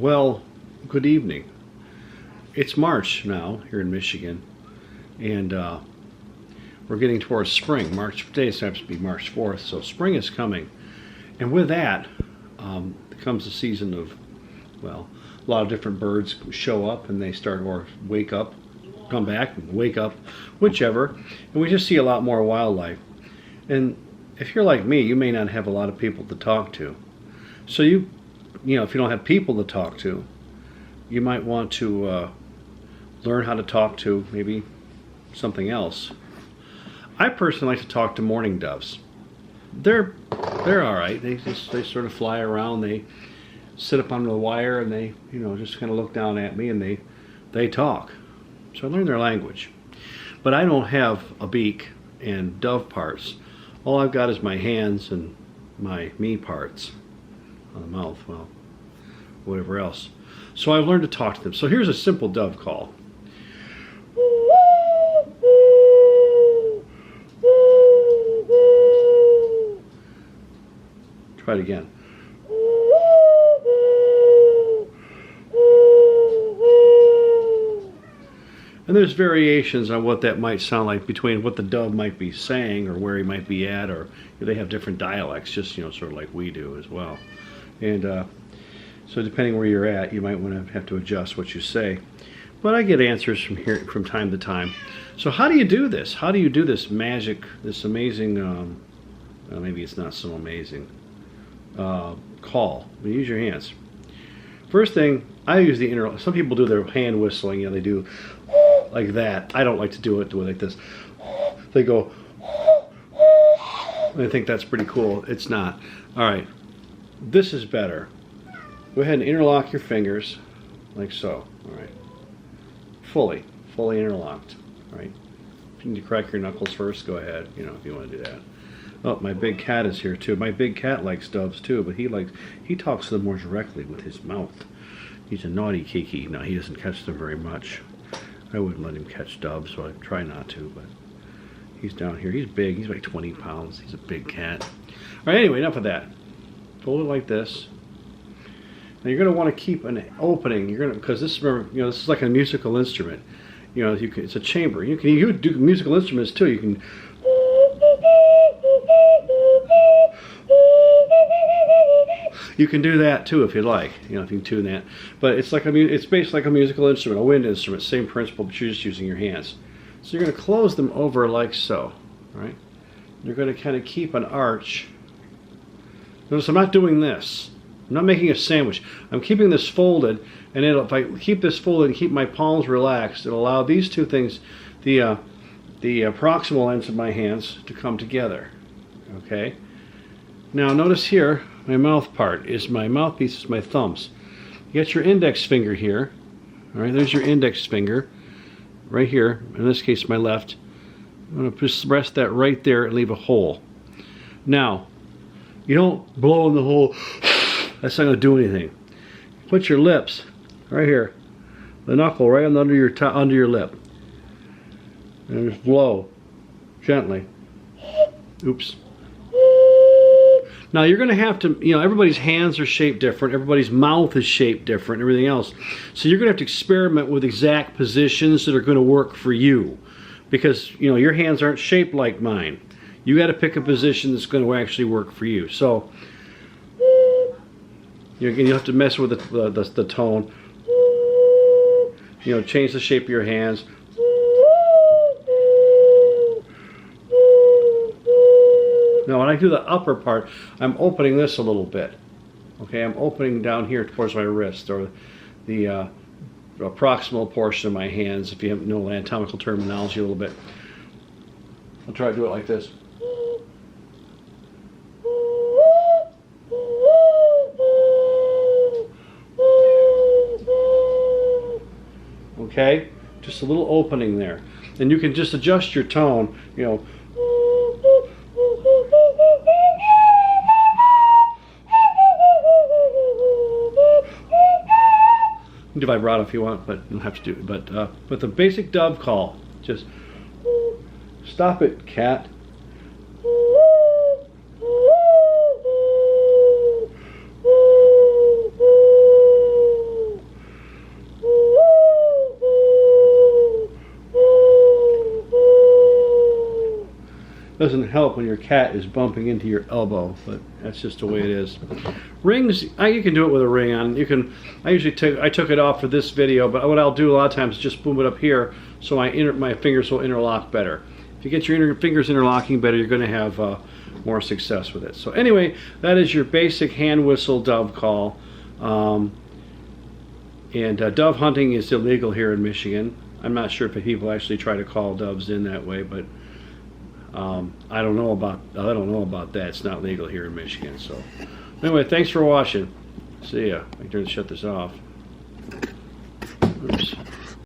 Well, good evening. It's March now here in Michigan, and we're getting towards spring. Today happens to be March 4th, so spring is coming. And with that comes the season of, well, a lot of different birds show up and they start, or wake up, come back, and wake up, whichever. And we just see a lot more wildlife. And if you're like me, you may not have a lot of people to talk to. So if you don't have people to talk to, you might want to learn how to talk to maybe something else. I personally like to talk to mourning doves. They're all right. They sort of fly around. They sit up on the wire and they just kind of look down at me and they talk. So I learned their language. But I don't have a beak and dove parts. All I've got is my hands and my me parts on the mouth, well, whatever else. So I've learned to talk to them. So here's a simple dove call. Try it again. And there's variations on what that might sound like between what the dove might be saying or where he might be at, or they have different dialects, just sort of like we do as well. And so depending where you're at, you might want to have to adjust what you say. But I get answers from time to time. So how do you do this? How do you do this magic, this amazing, well, maybe it's not so amazing, call? You use your hands. First thing, I use the some people do their hand whistling, they do like that. I don't like to do it like this. They go, I think that's pretty cool. It's not. All right, this is better. Go ahead and interlock your fingers like so. All right, fully interlocked. All right, if you need to crack your knuckles first, go ahead, if you want to do that. Oh, my big cat is here too. My big cat likes doves too, but he talks to them more directly with his mouth. He's a naughty kiki. No, he doesn't catch them very much. I wouldn't let him catch doves, so I try not to, but he's down here. He's big. He's like 20 pounds. He's a big cat. All right, anyway, enough of that. Fold it like this. Now you're going to want to keep an opening. Because this, remember, this is like a musical instrument. It's a chamber. You can do musical instruments too. You can. You can do that too if you like, if you can tune that. But it's basically like a musical instrument, a wind instrument, same principle, but you're just using your hands. So you're going to close them over like so, right? You're going to kind of keep an arch. Notice I'm not doing this. I'm not making a sandwich. I'm keeping this folded, and if I keep this folded and keep my palms relaxed, it'll allow these two things, the proximal ends of my hands, to come together. Okay. Now notice here, my mouth part is my mouthpiece, is my thumbs. You got your index finger here. All right, there's your index finger right here. In this case, my left. I'm going to just rest that right there and leave a hole. Now, you don't blow in the hole. That's not going to do anything. Put your lips right here, the knuckle right under your lip, and just blow gently. Oops. Now you're going to have to, everybody's hands are shaped different, everybody's mouth is shaped different, everything else. So you're going to have to experiment with exact positions that are going to work for you. Because, your hands aren't shaped like mine. You got to pick a position that's going to actually work for you. So, you have to mess with the tone. Change the shape of your hands. Now when I do the upper part, I'm opening this a little bit. Okay, I'm opening down here towards my wrist, or the proximal portion of my hands, if you know anatomical terminology a little bit. I'll try to do it like this. Okay, just a little opening there. And you can just adjust your tone, do vibrato if you want, but you don't have to do it. But with the basic dove call, just stop it, cat. Doesn't help when your cat is bumping into your elbow, but that's just the way it is. Rings, you can do it with a ring on. You can. I took it off for this video, but what I'll do a lot of times is just boom it up here, so my fingers will interlock better. If you get your fingers interlocking better, you're going to have more success with it. So anyway, that is your basic hand whistle dove call. Dove hunting is illegal here in Michigan. I'm not sure if people actually try to call doves in that way, but I don't know about that. It's not legal here in Michigan. So anyway, thanks for watching. See ya. I can shut this off. Oops.